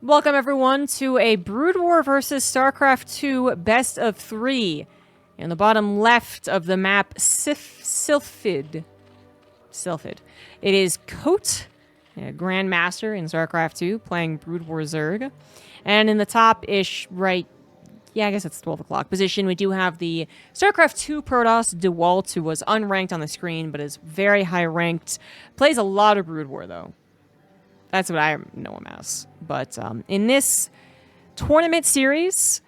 Welcome everyone to a Brood War versus StarCraft 2 Best of 3. In the bottom left of the map, Sylphid. It is Koht, a Grandmaster in StarCraft 2, playing Brood War Zerg. And in the top-ish, right, yeah, I guess it's 12 o'clock position, we do have the StarCraft 2 Protoss, Dewalt, who was unranked on the screen, but is very high ranked. Plays a lot of Brood War, though. That's what I know him as. But in this tournament series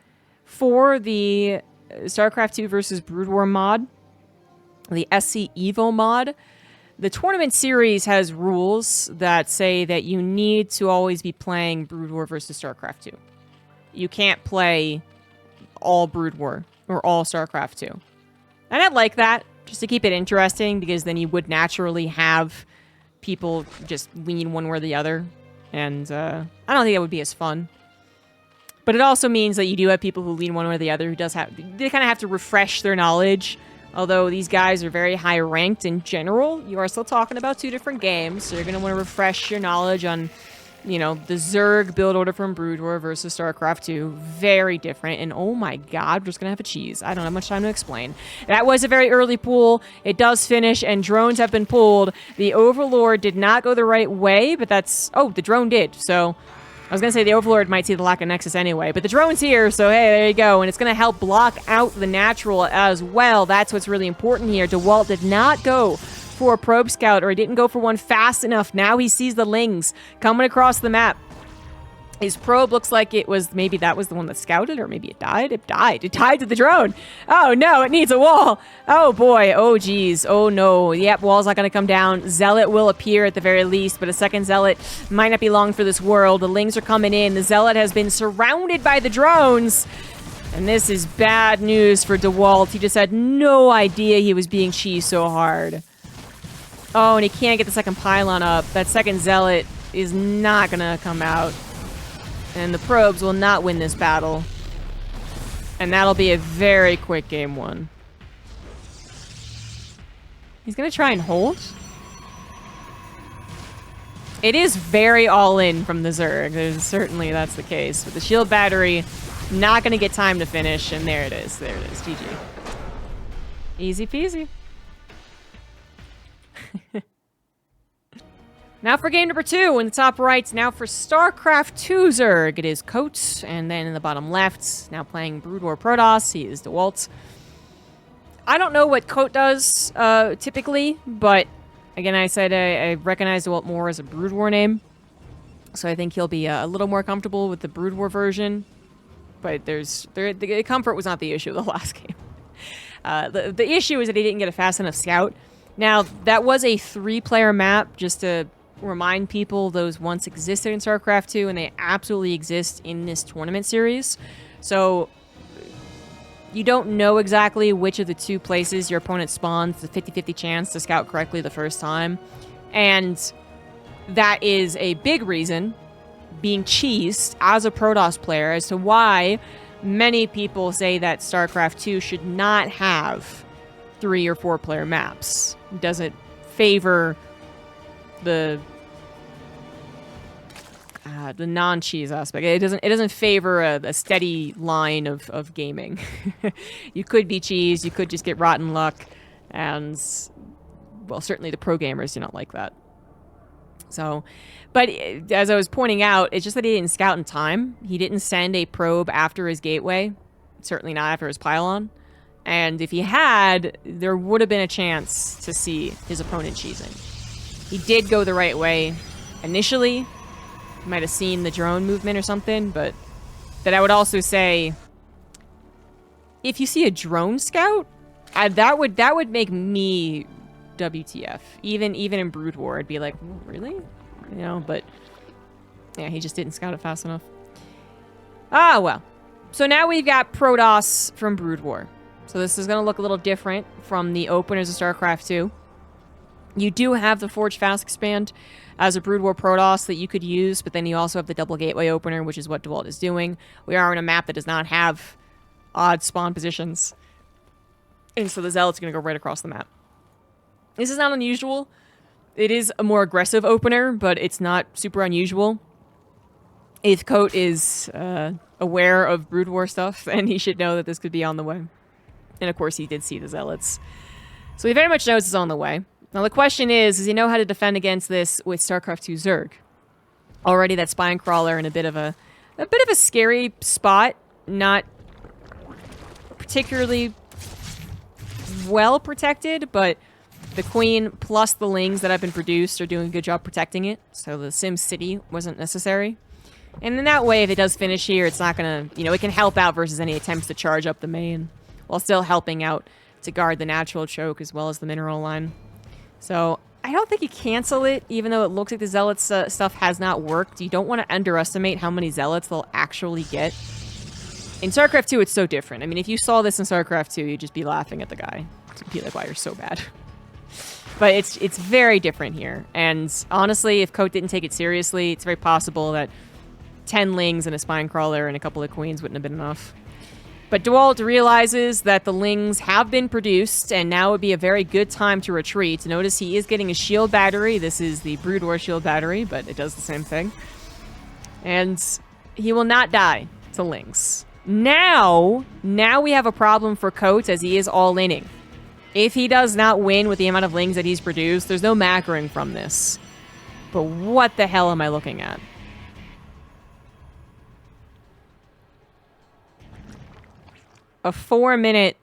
for the StarCraft 2 versus Brood War mod, the SC Evo mod, the tournament series has rules that say that you need to always be playing Brood War versus StarCraft 2. You can't play all Brood War or all StarCraft 2. And I like that, just to keep it interesting, because then you would naturally have people just lean one way or the other, and I don't think that would be as fun. But it also means that you do have people who lean one way or the other, who does have, they kind of have to refresh their knowledge. Although these guys are very high ranked in general, you are still talking about two different games, so you're going to want to refresh your knowledge on, you know, the Zerg build order from Brood War versus StarCraft 2. Very different. And oh my god, we're just going to have a cheese. I don't have much time to explain. That was a very early pool. It does finish, and drones have been pulled. The Overlord did not go the right way, but that's... Oh, the drone did. So I was going to say the Overlord might see the lack of Nexus anyway, but the drone's here, so hey, there you go. And it's going to help block out the natural as well. That's what's really important here. Dewalt did not go for a probe scout, or he didn't go for one fast enough. Now he sees the Lings coming across the map. His probe looks like it was, maybe that was the one that scouted, or maybe it died. It died. It died to the drone. Oh no, it needs a wall. Oh boy. Oh geez. Oh no. Yep, wall's not going to come down. Zealot will appear at the very least, but a second Zealot might not be long for this world. The Lings are coming in. The Zealot has been surrounded by the drones. And this is bad news for Dewalt. He just had no idea he was being cheesed so hard. Oh, and he can't get the second pylon up. That second Zealot is not going to come out. And the probes will not win this battle. And that'll be a very quick game one. He's going to try and hold. It is very all-in from the Zerg. Certainly that's the case. But the shield battery, not going to get time to finish. And there it is. There it is. GG. Easy peasy. Now for game number 2, in the top right, now for StarCraft 2 Zerg, it is Koht, and then in the bottom left, now playing Brood War Protoss, he is Dewalt. I don't know what Koht does, typically, but again, I said I recognize Dewalt more as a Brood War name, so I think he'll be a little more comfortable with the Brood War version, but the comfort was not the issue of the last game. The issue is that he didn't get a fast enough scout. Now, that was a 3-player map, just to remind people, those once existed in StarCraft 2, and they absolutely exist in this tournament series. So, you don't know exactly which of the two places your opponent spawns. It's a 50-50 chance to scout correctly the first time. And that is a big reason, being cheesed as a Protoss player, as to why many people say that StarCraft 2 should not have 3 or 4-player maps. It doesn't favor the non-cheese aspect. It doesn't favor a steady line of gaming. You could be cheese, you could just get rotten luck, and well, certainly the pro gamers do not like that. So, but as I was pointing out, it's just that he didn't scout in time. He didn't send a probe after his gateway, certainly not after his pylon. And if he had, there would have been a chance to see his opponent cheesing. He did go the right way initially. He might have seen the drone movement or something, but that I would also say, if you see a drone scout, that would make me WTF. Even in Brood War, I'd be like, really? You know, but yeah, he just didn't scout it fast enough. Ah, well. So now we've got Protoss from Brood War. So this is going to look a little different from the openers of StarCraft 2. You do have the Forge Fast Expand as a Brood War Protoss that you could use, but then you also have the Double Gateway Opener, which is what Dewalt is doing. We are on a map that does not have odd spawn positions. And so the Zealot's going to go right across the map. This is not unusual. It is a more aggressive opener, but it's not super unusual. if Koht is aware of Brood War stuff, then he should know that this could be on the way. And of course, he did see the Zealots. So he very much knows it's on the way. Now the question is, does he know how to defend against this with StarCraft 2 Zerg? Already that Spine Crawler in a bit of a scary spot, not particularly well protected, but the Queen plus the Lings that have been produced are doing a good job protecting it, so the Sim City wasn't necessary. And in that way, if it does finish here, it's not gonna, you know, it can help out versus any attempts to charge up the main, while still helping out to guard the natural choke as well as the mineral line. So I don't think you cancel it, even though it looks like the Zealots stuff has not worked. You don't want to underestimate how many Zealots they'll actually get. In StarCraft 2, it's so different. I mean, if you saw this in StarCraft 2, you'd just be laughing at the guy. You'd be like, wow, you're so bad. But it's very different here. And honestly, if Koht didn't take it seriously, it's very possible that 10 Lings and a Spine Crawler and a couple of Queens wouldn't have been enough. But Dewalt realizes that the Lings have been produced, and now would be a very good time to retreat. Notice he is getting a shield battery. This is the Brood War shield battery, but it does the same thing. And he will not die to Lings. Now we have a problem for Koht as he is all-inning. If he does not win with the amount of Lings that he's produced, there's no macroing from this. But what the hell am I looking at? A 4-minute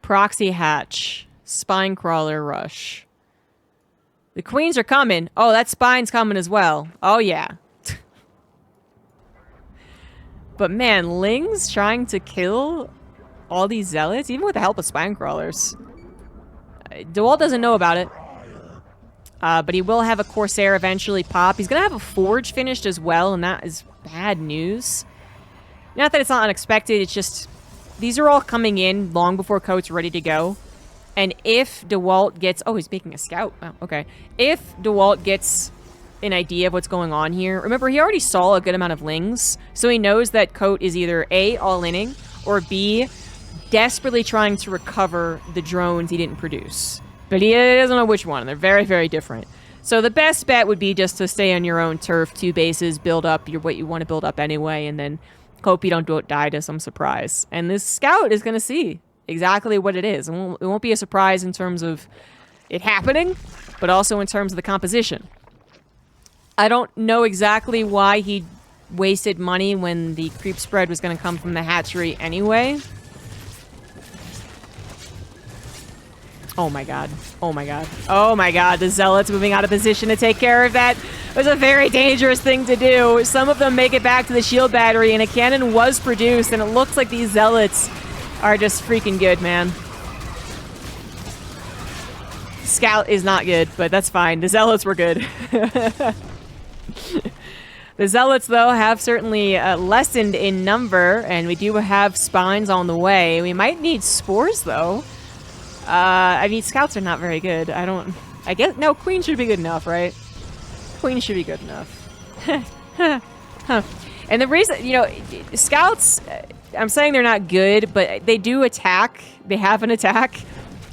proxy hatch, Spine Crawler rush. The Queens are coming. Oh, that Spine's coming as well. Oh, yeah. But man, Ling's trying to kill all these Zealots, even with the help of Spine Crawlers. Dewalt doesn't know about it. But he will have a Corsair eventually pop. He's going to have a Forge finished as well, and that is bad news. Not that it's not unexpected, it's just... These are all coming in long before Koht's ready to go. And if Dewalt gets... Oh, he's making a scout. Oh, okay. If Dewalt gets an idea of what's going on here... Remember, he already saw a good amount of Lings. So he knows that Koht is either A, all-inning, or B, desperately trying to recover the drones he didn't produce. But he doesn't know which one. They're very, very different. So the best bet would be just to stay on your own turf, 2 bases, build up what you want to build up anyway, and then... hope you don't die to some surprise. And this scout is going to see exactly what it is. It won't be a surprise in terms of it happening, but also in terms of the composition. I don't know exactly why he wasted money when the creep spread was going to come from the hatchery anyway. Oh my god. Oh my god. Oh my god. The Zealots moving out of position to take care of that was a very dangerous thing to do. Some of them make it back to the shield battery, and a cannon was produced, and it looks like these Zealots are just freaking good, man. Scout is not good, but that's fine. The Zealots were good. The Zealots, though, have certainly lessened in number, and we do have Spines on the way. We might need Spores, though. I mean, Scouts are not very good. I guess, no, Queen should be good enough, right? Queen should be good enough. Huh. And the reason, you know, Scouts, I'm saying they're not good, but they do attack. They have an attack.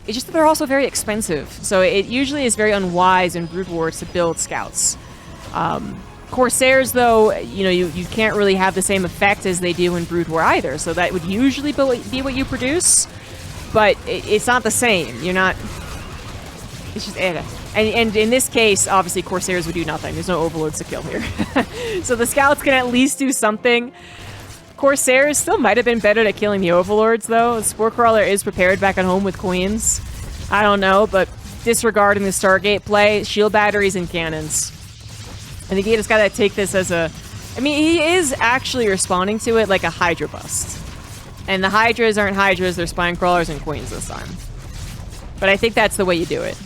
It's just that they're also very expensive. So it usually is very unwise in Brood War to build Scouts. Corsairs, though, you know, you can't really have the same effect as they do in Brood War either. So that would usually be what you produce. But it's not the same. You're not... It's just... And in this case, obviously, Corsairs would do nothing. There's no Overlords to kill here. So the Scouts can at least do something. Corsairs still might have been better at killing the Overlords, though. The Spore Crawler is prepared back at home with Queens. I don't know, but disregarding the Stargate play, shield batteries and cannons. I think he just gotta take this as a... I mean, he is actually responding to it like a Hydra bust. And the Hydras aren't Hydras, they're Spine Crawlers and Queens this time. But I think that's the way you do it.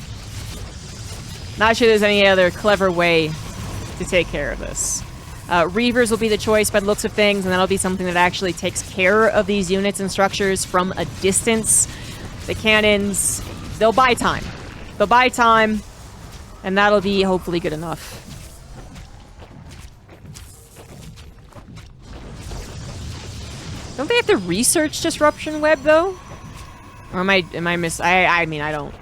Not sure there's any other clever way to take care of this. Reavers will be the choice by the looks of things, and that'll be something that actually takes care of these units and structures from a distance. The cannons, they'll buy time. They'll buy time, and that'll be hopefully good enough. Don't they have to research Disruption Web, though? Or am I I mean, I don't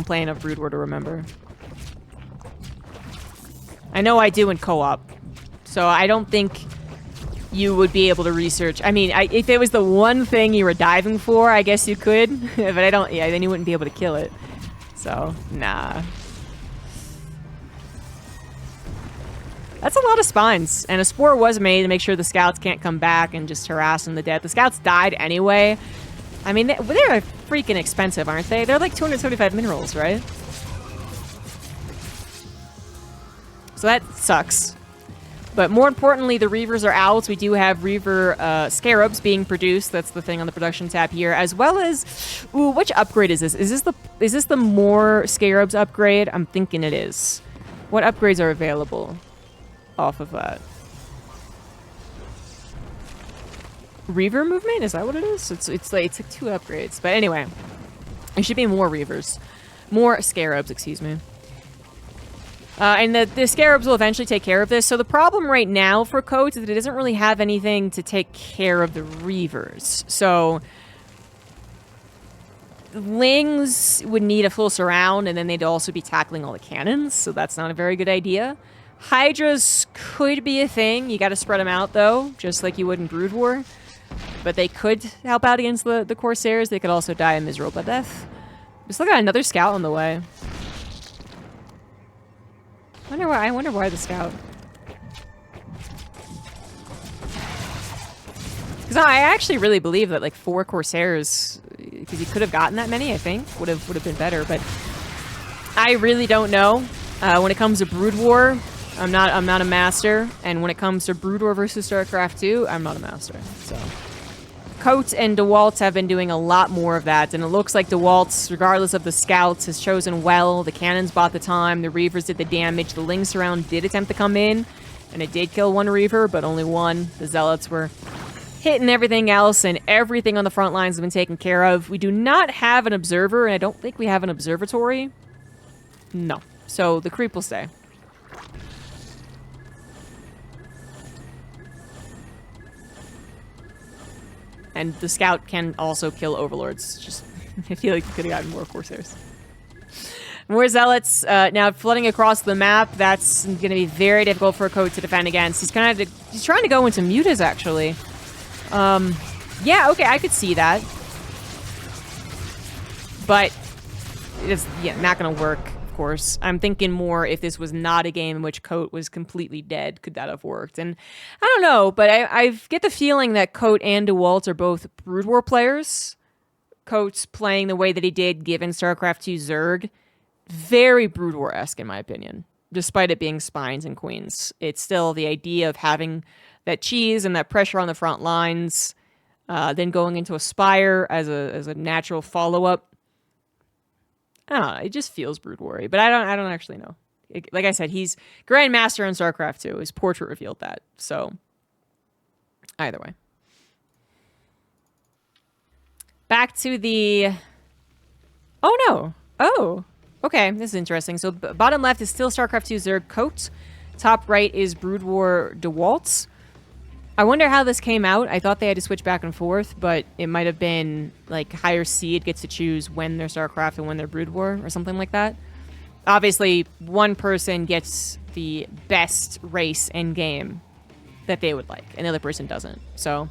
play enough Brood War to remember. I know I do in co-op. So I don't think you would be able to research. I mean, if it was the one thing you were diving for, I guess you could. But I don't, yeah, then you wouldn't be able to kill it. So, nah. That's a lot of spines. And a spore was made to make sure the scouts can't come back and just harass them to death. The scouts died anyway. I mean, they're freaking expensive, aren't they? They're like 275 minerals, right? So that sucks. But more importantly, the Reavers are out. We do have Reaver Scarabs being produced. That's the thing on the production tab here. As well as... Ooh, which upgrade is this? Is this the more Scarabs upgrade? I'm thinking it is. What upgrades are available off of that? Reaver movement? Is that what it is? It's like 2 upgrades. But anyway, there should be more Reavers. More Scarabs, excuse me. And the Scarabs will eventually take care of this. So the problem right now for Koht is that it doesn't really have anything to take care of the Reavers. So Lings would need a full surround, and then they'd also be tackling all the cannons. So that's not a very good idea. Hydras could be a thing. You got to spread them out, though, just like you would in Brood War. But they could help out against the Corsairs. They could also die a miserable death. We still got another scout on the way. I wonder why the scout. Because I actually really believe that like 4 Corsairs, because he could have gotten that many, I think, would have been better. But I really don't know. When it comes to Brood War, I'm not a master, and when it comes to Brood War versus StarCraft 2, I'm not a master. So Koht and Dewalt have been doing a lot more of that, and it looks like Dewalt, regardless of the scouts, has chosen well. The cannons bought the time, the Reavers did the damage, the Lings surround did attempt to come in, and it did kill 1 Reaver, but only 1. The Zealots were hitting everything else, and everything on the front lines has been taken care of. We do not have an observer, and I don't think we have an observatory. No. So the creep will stay. And the scout can also kill overlords. Just, I feel like you could have gotten more Corsairs. More Zealots now flooding across the map. That's going to be very difficult for a Koht to defend against. He's trying to go into mutas, actually. Yeah, okay, I could see that. But it's not going to work, of course. I'm thinking more if this was not a game in which Koht was completely dead, could that have worked? And I don't know, but I get the feeling that Koht and Dewalt are both Brood War players. Koht's playing the way that he did given StarCraft 2 Zerg. Very Brood War-esque, in my opinion, despite it being spines and queens. It's still the idea of having that cheese and that pressure on the front lines, then going into a Spire as a natural follow-up. I don't know. It just feels Brood War-y, but I don't actually know. Like I said, he's Grandmaster in StarCraft 2. His portrait revealed that. So, either way. Back to the... Oh, no. Oh, okay. This is interesting. So, bottom left is still StarCraft 2 Zerg Koht. Top right is Brood War Dewalt. I wonder how this came out. I thought they had to switch back and forth, but it might have been like higher seed gets to choose when they're StarCraft and when they're Brood War or something like that. Obviously, one person gets the best race in game that they would like, and the other person doesn't. So,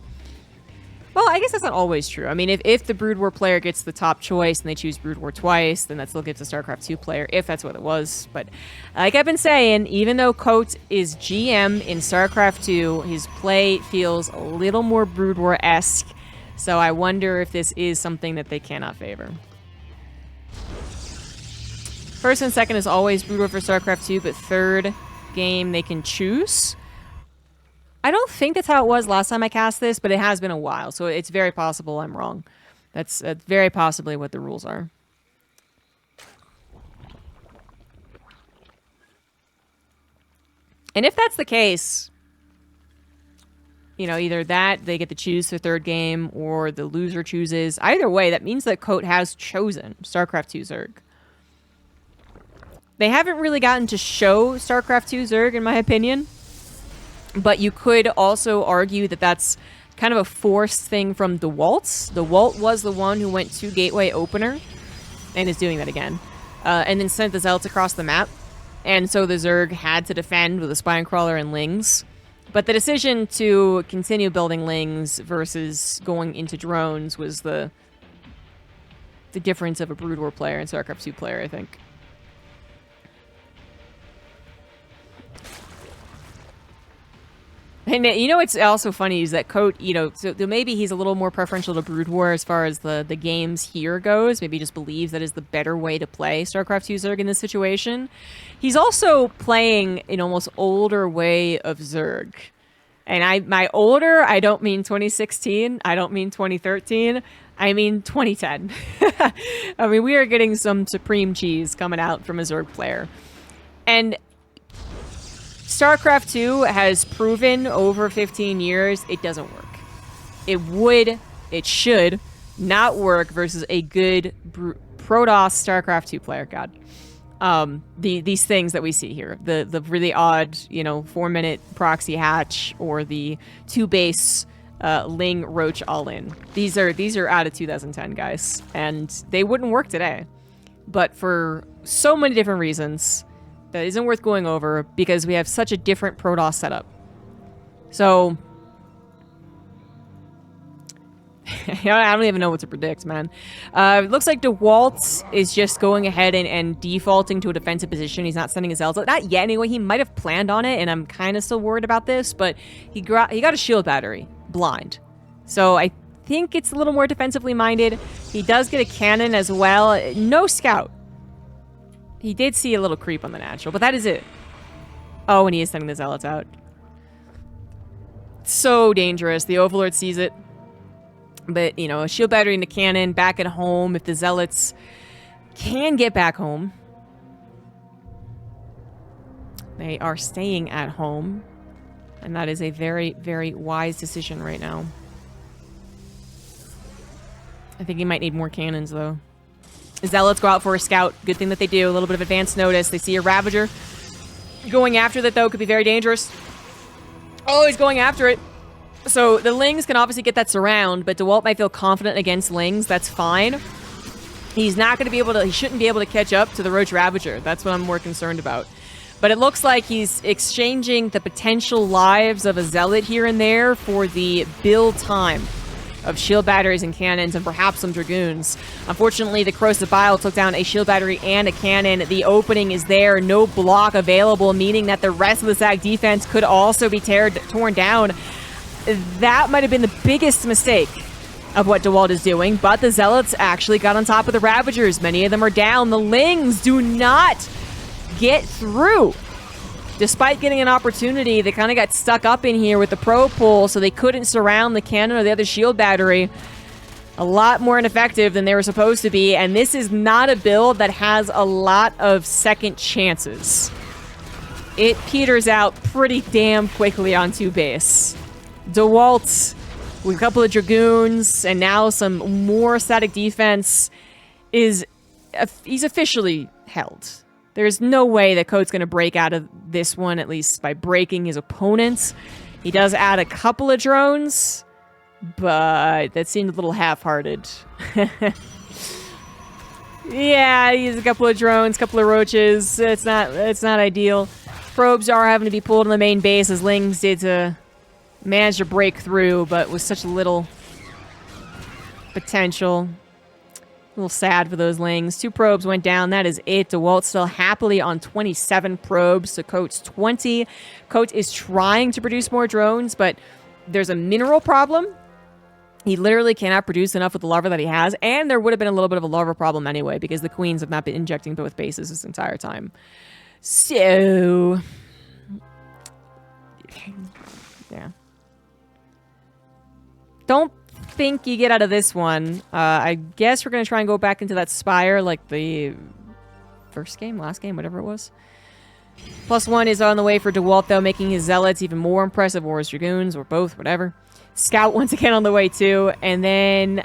well, I guess that's not always true. I mean, if the Brood War player gets the top choice and they choose Brood War twice, then that still gives a StarCraft 2 player, if that's what it was. But like I've been saying, even though Koht is GM in StarCraft 2, his play feels a little more Brood War-esque. So I wonder if this is something that they cannot favor. First and second is always Brood War for StarCraft 2, but third game they can choose. I don't think that's how it was last time I cast this, but it has been a while, so it's very possible I'm wrong. That's very possibly what the rules are. And if that's the case, you know, either that, they get to choose the third game, or the loser chooses. Either way, that means that Koht has chosen StarCraft 2 Zerg. They haven't really gotten to show StarCraft 2 Zerg, in my opinion. But you could also argue that that's kind of a forced thing from Dewalt. Dewalt was the one who went to Gateway Opener, and is doing that again. And then sent the Zealots across the map. And so the Zerg had to defend with a Spinecrawler and Lings. But the decision to continue building Lings versus going into drones was the difference of a Brood War player and StarCraft 2 player, I think. And you know what's also funny is that Koht, you know, so maybe he's a little more preferential to Brood War as far as the games here goes. Maybe he just believes that is the better way to play StarCraft 2 Zerg in this situation. He's also playing an almost older way of Zerg. And my older, I don't mean 2016, I don't mean 2013, I mean 2010. I mean, we are getting some supreme cheese coming out from a Zerg player. And StarCraft 2 has proven over 15 years it doesn't work. It should not work versus a good Protoss StarCraft 2 player. God. These things that we see here, the really odd, you know, 4-minute proxy hatch or the 2-base Ling Roach all-in. These are out of 2010, guys, and they wouldn't work today. But for so many different reasons, that isn't worth going over because we have such a different Protoss setup. So I don't even know what to predict, man. It looks like Dewalt is just going ahead and defaulting to a defensive position. He's not sending his Zealots. Not yet, anyway. He might have planned on it, and I'm kind of still worried about this, but he got a shield battery, blind. So I think it's a little more defensively minded. He does get a cannon as well. No scout. He did see a little creep on the natural, but that is it. Oh, and he is sending the Zealots out. So dangerous. The Overlord sees it. But, you know, a shield battery and a cannon back at home if the Zealots can get back home. They are staying at home. And that is a very, very wise decision right now. I think he might need more cannons, though. Zealots go out for a scout. Good thing that they do. A little bit of advance notice. They see a Ravager. Going after that, though, could be very dangerous. Oh, he's going after it. So the Lings can obviously get that surround, but Dewalt might feel confident against Lings. That's fine. He's not going to be able to... He shouldn't be able to catch up to the Roach Ravager. That's what I'm more concerned about. But it looks like he's exchanging the potential lives of a Zealot here and there for the build time of shield batteries and cannons and perhaps some Dragoons. Unfortunately, the Corrosive Bile took down a shield battery and a cannon. The opening is there, no block available, meaning that the rest of the ZAG defense could also be torn down. That might have been the biggest mistake of what Dewalt is doing, but the Zealots actually got on top of the Ravagers. Many of them are down. The Lings do not get through. Despite getting an opportunity, they kind of got stuck up in here with the pro pull, so they couldn't surround the cannon or the other shield battery. A lot more ineffective than they were supposed to be, and this is not a build that has a lot of second chances. It peters out pretty damn quickly on 2-base. Dewalt, with a couple of Dragoons, and now some more static defense, he's officially held. There's no way that Koht's going to break out of this one, at least by breaking his opponents. He does add a couple of drones, but that seemed a little half-hearted. Yeah, he has a couple of drones, a couple of roaches. It's not ideal. Probes are having to be pulled on the main base as Lings did to manage to break through, but with such little potential. A little sad for those Lings. 2 probes went down. That is it. Dewalt still happily on 27 probes to Koht's 20. Koht is trying to produce more drones, but there's a mineral problem. He literally cannot produce enough with the larva that he has, and there would have been a little bit of a larva problem anyway, because the queens have not been injecting both bases this entire time. So... yeah. Don't think you get out of this one. I guess we're going to try and go back into that Spire like the first game, last game, whatever it was. +1 is on the way for Dewalt, though, making his Zealots even more impressive, or his Dragoons, or both, whatever. Scout once again on the way, too. And then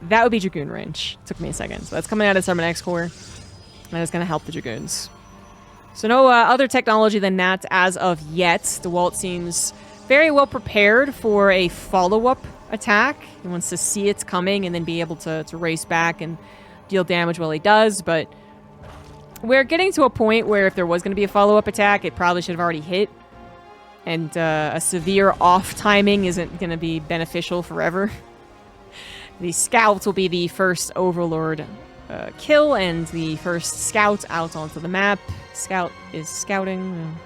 that would be Dragoon range. Took me a second. So that's coming out of Summon X Core. That is going to help the Dragoons. So no other technology than that as of yet. Dewalt seems very well prepared for a follow-up attack. He wants to see it's coming and then be able to race back and deal damage while he does, but we're getting to a point where if there was going to be a follow-up attack, it probably should have already hit. And a severe off timing isn't going to be beneficial forever. The scouts will be the first overlord kill and the first scout out onto the map. Scout is scouting.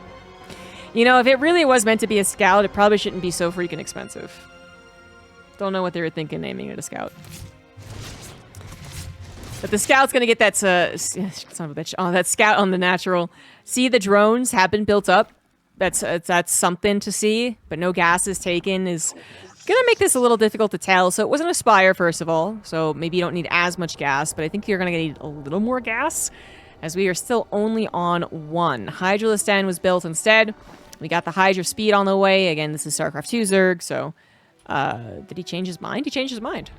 You know, if it really was meant to be a scout, it probably shouldn't be so freaking expensive. Don't know what they were thinking naming it a scout. But the scout's gonna get that son of a bitch. Oh, that scout on the natural. See, the drones have been built up. That's something to see, but no gas is taken is gonna make this a little difficult to tell. So it wasn't a spire, first of all, so maybe you don't need as much gas, but I think you're gonna need a little more gas, as we are still only on 1. Hydralisk Den was built instead. We got the Hydra Speed on the way. Again, this is StarCraft 2 Zerg, so did he change his mind? He changed his mind.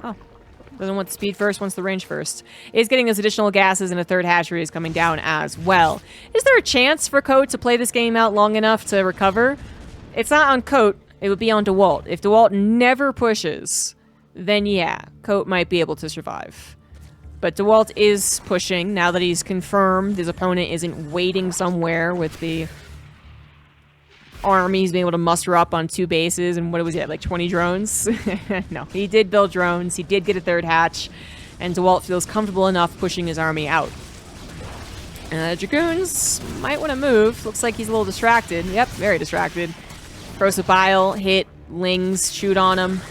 Oh. Doesn't want the speed first, wants the range first. Is getting those additional gases, and a third hatchery is coming down as well. Is there a chance for Koht to play this game out long enough to recover? It's not on Koht. It would be on Dewalt. If Dewalt never pushes, then yeah, Koht might be able to survive. But Dewalt is pushing now that he's confirmed his opponent isn't waiting somewhere with the army he's been able to muster up on 2 bases, and what was it, like 20 drones? No, he did build drones, he did get a third hatch, and Dewalt feels comfortable enough pushing his army out. Dragoons might want to move. Looks like he's a little distracted. Yep, very distracted. Corrosive Bile, hit, Lings, shoot on him.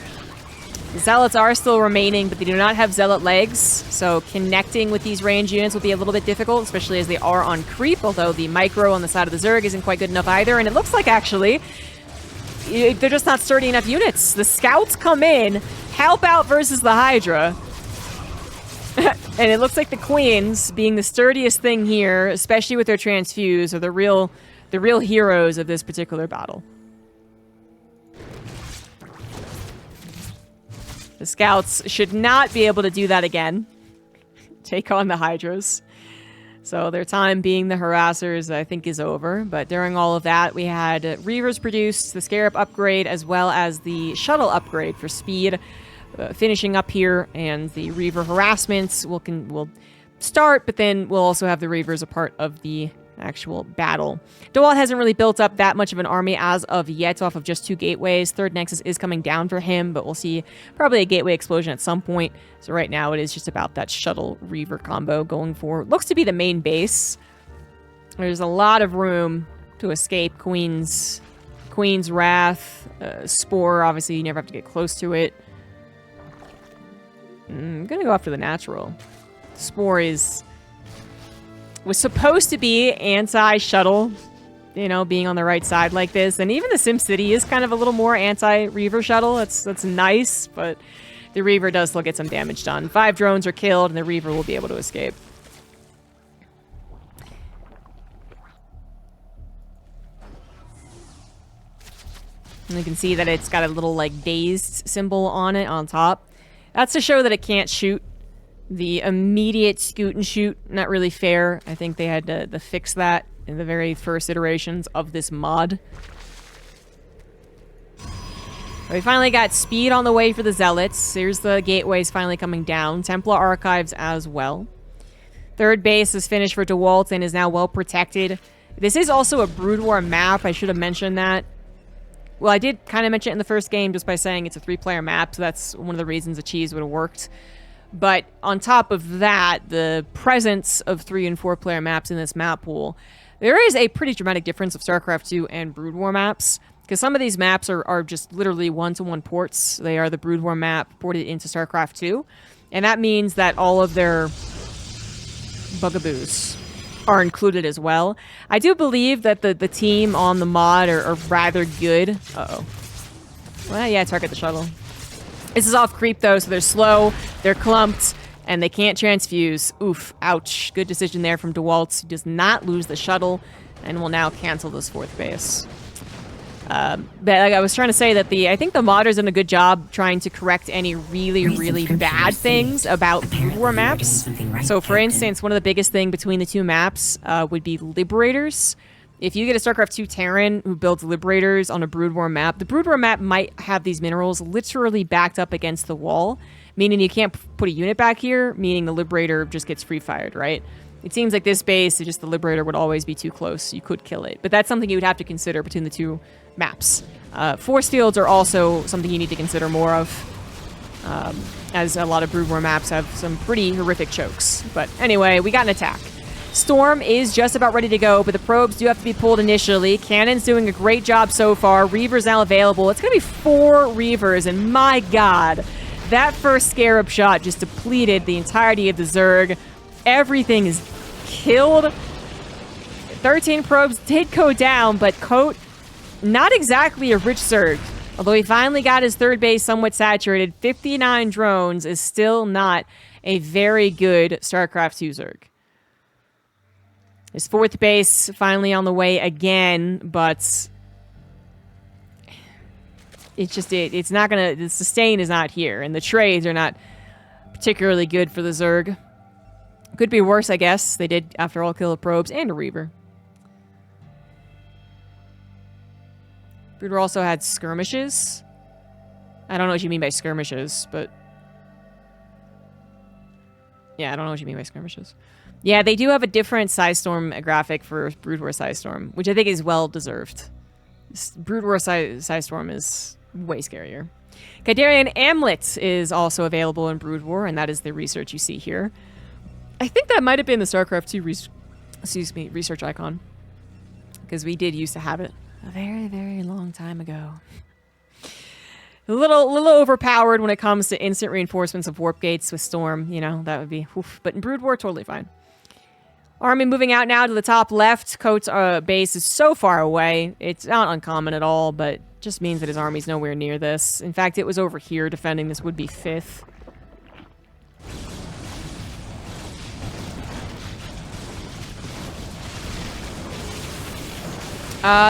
The Zealots are still remaining, but they do not have Zealot legs, so connecting with these range units will be a little bit difficult, especially as they are on creep, although the micro on the side of the Zerg isn't quite good enough either, and it looks like, actually, they're just not sturdy enough units. The Scouts come in, help out versus the Hydra, and it looks like the Queens, being the sturdiest thing here, especially with their transfuse, are the real heroes of this particular battle. The Scouts should not be able to do that again. Take on the Hydras. So their time being the harassers, I think, is over. But during all of that, we had Reavers produced, the Scarab upgrade, as well as the Shuttle upgrade for speed. Finishing up here, and the Reaver harassments will start, but then we'll also have the Reavers a part of the actual battle. Dewalt hasn't really built up that much of an army as of yet off of just 2 gateways. Third Nexus is coming down for him, but we'll see probably a gateway explosion at some point. So right now it is just about that Shuttle Reaver combo going for, looks to be the main base. There's a lot of room to escape Queen's Wrath. Spore, obviously you never have to get close to it. I'm gonna go after the natural. Spore was supposed to be anti-shuttle, you know, being on the right side like this. And even the SimCity is kind of a little more anti-Reaver shuttle. That's nice, but the Reaver does still get some damage done. 5 drones are killed, and the Reaver will be able to escape. And you can see that it's got a little, like, dazed symbol on it on top. That's to show that it can't shoot. The immediate scoot and shoot, not really fair. I think they had to fix that in the very first iterations of this mod. We finally got speed on the way for the Zealots. Here's the gateways finally coming down. Templar Archives as well. Third base is finished for Dewalt and is now well protected. This is also a Brood War map. I should have mentioned that. Well, I did kind of mention it in the first game just by saying it's a 3-player map, so that's one of the reasons the cheese would have worked. But on top of that, the presence of 3- and 4-player maps in this map pool, there is a pretty dramatic difference of StarCraft 2 and Brood War maps, because some of these maps are just literally one-to-one ports. They are the Brood War map ported into StarCraft 2, and that means that all of their bugaboos are included as well. I do believe that the team on the mod are rather good. Uh-oh. Well, yeah, target the shuttle. This is off creep, though, so they're slow, they're clumped, and they can't transfuse. Oof, ouch. Good decision there from Dewalt. He does not lose the shuttle, and will now cancel this 4th base. But like I was trying to say that I think the modders done a good job trying to correct any really bad things about Brood War maps. So, for instance, one of the biggest thing between the 2 maps would be Liberators. If you get a StarCraft 2 Terran who builds Liberators on a Brood War map, the Brood War map might have these minerals literally backed up against the wall, meaning you can't put a unit back here, meaning the Liberator just gets free-fired, right? It seems like this base, just the Liberator would always be too close. You could kill it. But that's something you would have to consider between the two maps. Force fields are also something you need to consider more of, as a lot of Brood War maps have some pretty horrific chokes. But anyway, we got an attack. Storm is just about ready to go, but the probes do have to be pulled initially. Cannon's doing a great job so far. Reaver's now available. It's going to be 4 Reavers, and my god, that first Scarab shot just depleted the entirety of the Zerg. Everything is killed. 13 probes did go down, but Koht, not exactly a rich Zerg. Although he finally got his third base somewhat saturated, 59 drones is still not a very good StarCraft 2 Zerg. His 4th base finally on the way again, but it's not gonna, the sustain is not here, and the trades are not particularly good for the Zerg. Could be worse, I guess. They did, after all, kill the probes and a Reaver. Broodwar also had skirmishes. I don't know what you mean by skirmishes, but yeah, I don't know what you mean by skirmishes. Yeah, they do have a different Psystorm graphic for Brood War Psystorm, which I think is well deserved. Brood War Psystorm is way scarier. Kydarian Amlet is also available in Brood War, and that is the research you see here. I think that might have been the StarCraft 2 research icon, because we did used to have it a very, very long time ago. A little overpowered when it comes to instant reinforcements of warp gates with Storm. You know, that would be oof. But in Brood War, totally fine. Army moving out now to the top left. Koht's base is so far away. It's not uncommon at all, but just means that his army's nowhere near this. In fact, it was over here defending this would-be 5th.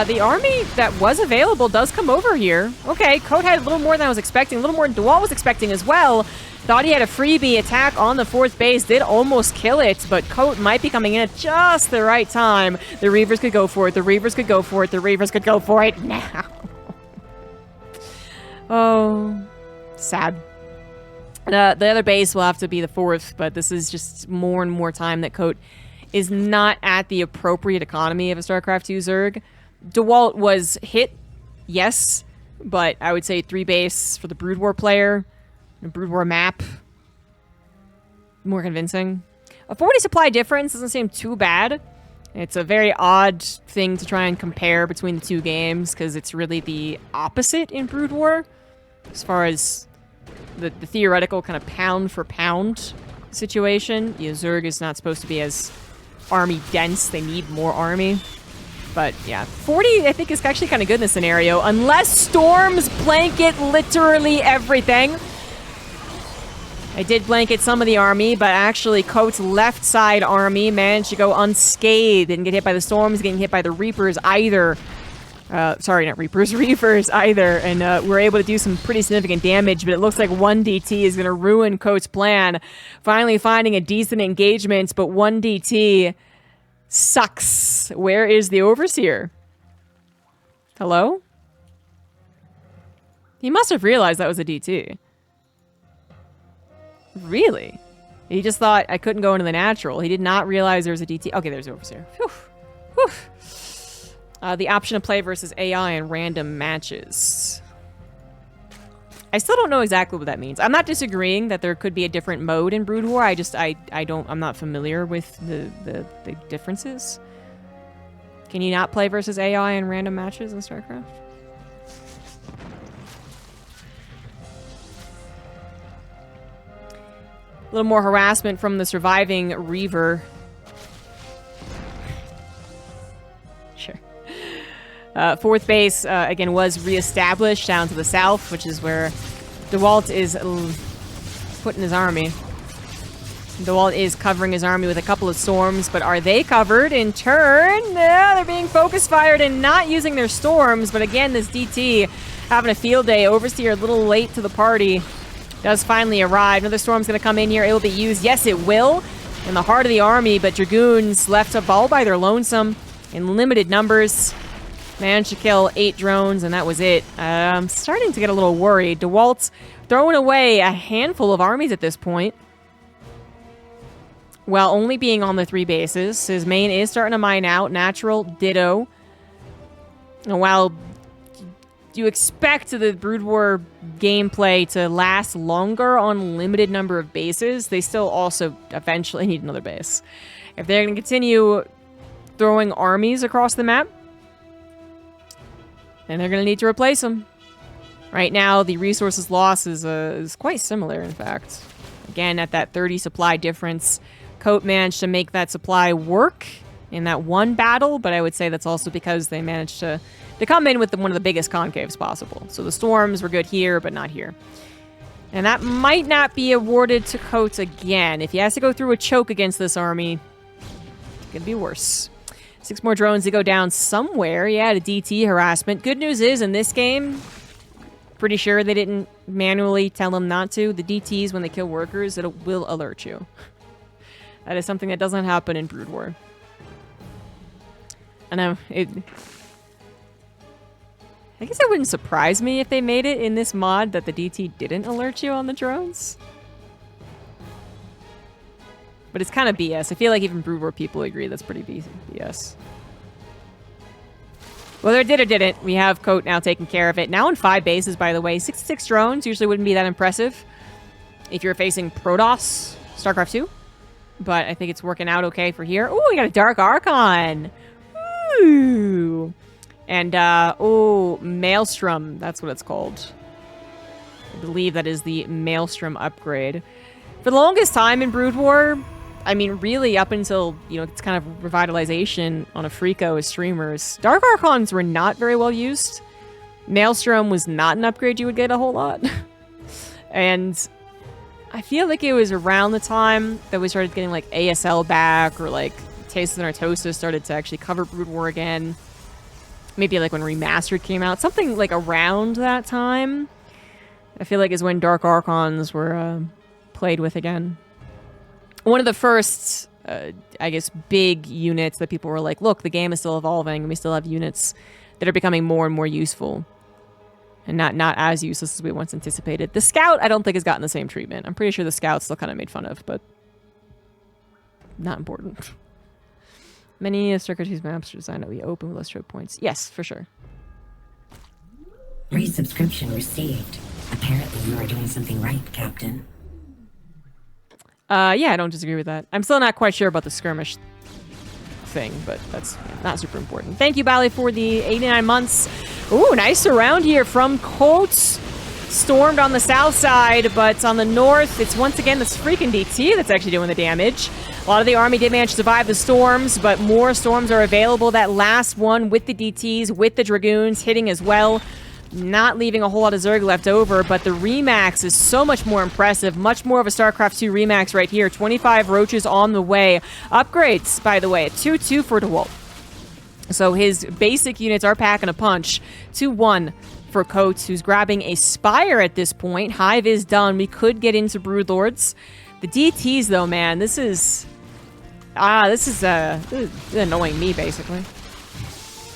The army that was available does come over here. Okay, Koht had a little more than I was expecting, a little more than Dewalt was expecting as well. Thought he had a freebie attack on the 4th base, did almost kill it, but Koht might be coming in at just the right time. The Reavers could go for it, the Reavers could go for it, the Reavers could go for it now. Oh, sad. The other base will have to be the 4th, but this is just more and more time that Koht is not at the appropriate economy of a StarCraft 2 Zerg. Dewalt was hit, yes, but I would say 3 base for the Brood War player. A Brood War map. More convincing. A 40 supply difference doesn't seem too bad. It's a very odd thing to try and compare between the two games, because it's really the opposite in Brood War. As far as the theoretical kind of pound for pound situation. You know, Zerg is not supposed to be as army dense. They need more army. But yeah, 40 I think is actually kind of good in this scenario. Unless storms blanket literally everything. I did blanket some of the army, but actually Koht's left side army managed to go unscathed. Didn't get hit by the storms, getting hit by the Reapers either. Sorry, not Reapers, Reavers either. And we're able to do some pretty significant damage, but it looks like 1DT is going to ruin Koht's plan. Finally finding a decent engagement, but 1DT sucks. Where is the Overseer? Hello? He must have realized that was a DT. Really? He just thought I couldn't go into the natural. He did not realize there was a DT. Okay, there's Overseer. Whew. Whew. The option to play versus AI in random matches. I still don't know exactly what that means. I'm not disagreeing that there could be a different mode in Brood War. I'm not familiar with the differences. Can you not play versus AI in random matches in StarCraft? A little more harassment from the surviving Reaver. Sure. 4th base, again, was reestablished down to the south, which is where Dewalt is putting his army. Dewalt is covering his army with a couple of storms, but are they covered in turn? No, they're being focus fired and not using their storms, but again, this DT having a field day. Overseer a little late to the party. Does finally arrive. Another storm's going to come in here. It will be used. Yes, it will. In the heart of the army, but Dragoons left up all by their lonesome in limited numbers. Managed to kill 8 drones, and that was it. I'm starting to get a little worried. Dewalt throwing away a handful of armies at this point. While only being on the 3 bases. His main is starting to mine out. Natural, ditto. And while you expect the Brood War gameplay to last longer on limited number of bases, they still also eventually need another base. If they're going to continue throwing armies across the map, then they're going to need to replace them. Right now, the resources loss is quite similar, in fact. Again, at that 30 supply difference, Koht managed to make that supply work in that one battle, but I would say that's also because they managed to come in with one of the biggest concaves possible. So the storms were good here, but not here. And that might not be awarded to Koht again. If he has to go through a choke against this army, it could be worse. 6 more drones to go down somewhere. Yeah, the DT harassment. Good news is, in this game, pretty sure they didn't manually tell them not to. The DTs, when they kill workers, it will alert you. That is something that doesn't happen in Brood War. I know, I guess it wouldn't surprise me if they made it in this mod that the DT didn't alert you on the drones. But it's kind of BS. I feel like even Brood War people agree that's pretty BS. Whether it did or didn't, we have Koht now taking care of it. Now in 5 bases, by the way. 66 drones usually wouldn't be that impressive if you're facing Protoss, StarCraft 2. But I think it's working out okay for here. Ooh, we got a Dark Archon. Ooh. And, oh, Maelstrom. That's what it's called. I believe that is the Maelstrom upgrade. For the longest time in Brood War, I mean, really up until, you know, it's kind of revitalization on a Freako as streamers, Dark Archons were not very well used. Maelstrom was not an upgrade you would get a whole lot. And I feel like it was around the time that we started getting, like, ASL back, or, like, Taste of Nartosa started to actually cover Brood War again. Maybe, like, when Remastered came out. Something, like, around that time, I feel like is when Dark Archons were played with again. One of the first, I guess, big units that people were like, look, the game is still evolving, and we still have units that are becoming more and more useful. And not as useless as we once anticipated. The Scout, I don't think, has gotten the same treatment. I'm pretty sure the Scout's still kind of made fun of, but not important. Many of StarCraft 2's maps are designed that we open with less choke points. Yes, for sure. Resubscription received. Apparently you are doing something right, Captain. Yeah, I don't disagree with that. I'm still not quite sure about the skirmish thing, but that's not super important. Thank you, Bally, for the 89 months. Ooh, nice surround here from Koht. Stormed on the south side, but on the north, it's once again this freaking DT that's actually doing the damage. A lot of the army did manage to survive the storms, but more storms are available. That last one with the DTs, with the Dragoons hitting as well. Not leaving a whole lot of Zerg left over, but the Remax is so much more impressive. Much more of a StarCraft 2 Remax right here. 25 Roaches on the way. Upgrades, by the way, 2-2 for Dewalt. So his basic units are packing a punch. 2-1 for Koht, who's grabbing a Spire at this point. Hive is done. We could get into Broodlords. The DTs, though, man, this is annoying me, basically.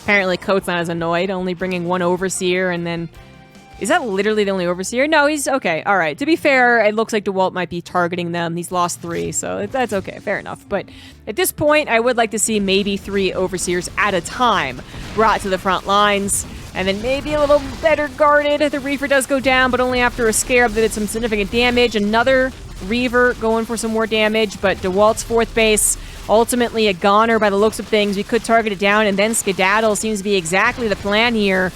Apparently, Koht's not as annoyed, only bringing 1 Overseer, and then... Is that literally the only Overseer? No, he's... Okay, alright. To be fair, it looks like Dewalt might be targeting them. He's lost 3, so that's okay. Fair enough. But at this point, I would like to see maybe 3 Overseers at a time brought to the front lines, and then maybe a little better guarded. The Reaver does go down, but only after a Scarab that did some significant damage. Another Reaver going for some more damage, but Dewalt's 4th base... Ultimately a goner by the looks of things. We could target it down and then skedaddle. Seems to be exactly the plan here.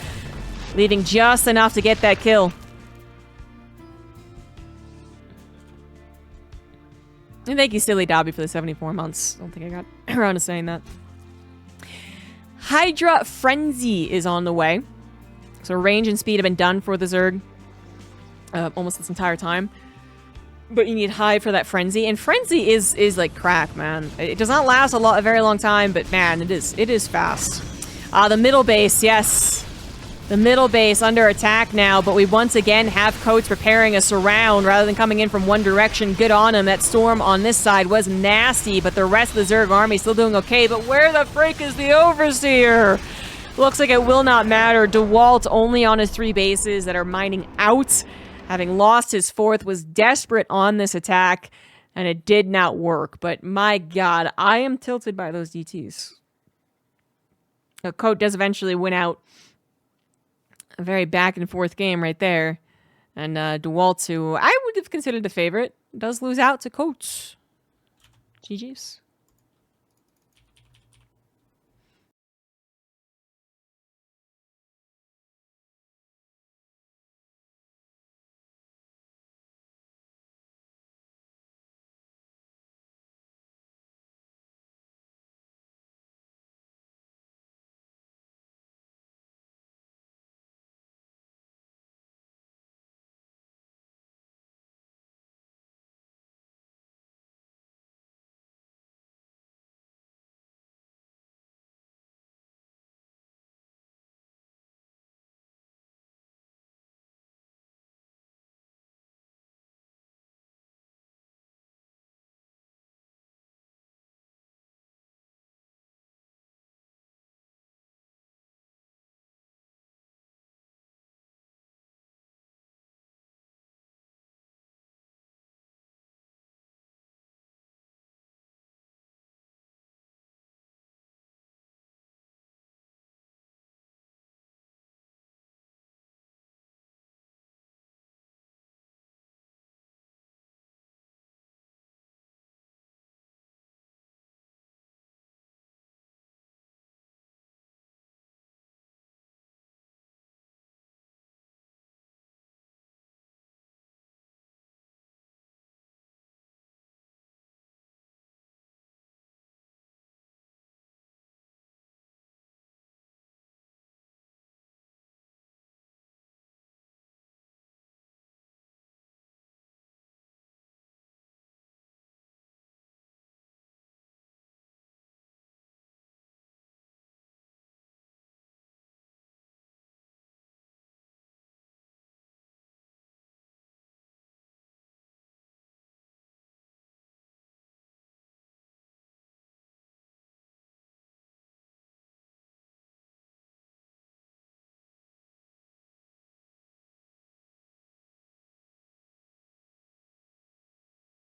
Leaving just enough to get that kill. And thank you, Silly Dobby, for the 74 months. I don't think I got around to saying that. Hydra Frenzy is on the way. So range and speed have been done for the Zerg. Almost this entire time. But you need Hive for that Frenzy, and Frenzy is like crack, man. It does not last a very long time, but man, it is fast. The middle base, yes. The middle base under attack now, but we once again have Koht preparing a surround rather than coming in from one direction. Good on him. That storm on this side was nasty, but the rest of the Zerg army still doing okay. But where the freak is the Overseer? Looks like it will not matter. Dewalt only on his 3 bases that are mining out. having lost his fourth, was desperate on this attack, and it did not work. But my god, I am tilted by those DTs. Koht does eventually win out. A very back and forth game right there. And Dewalt, who I would have considered the favorite, does lose out to Koht. GG's.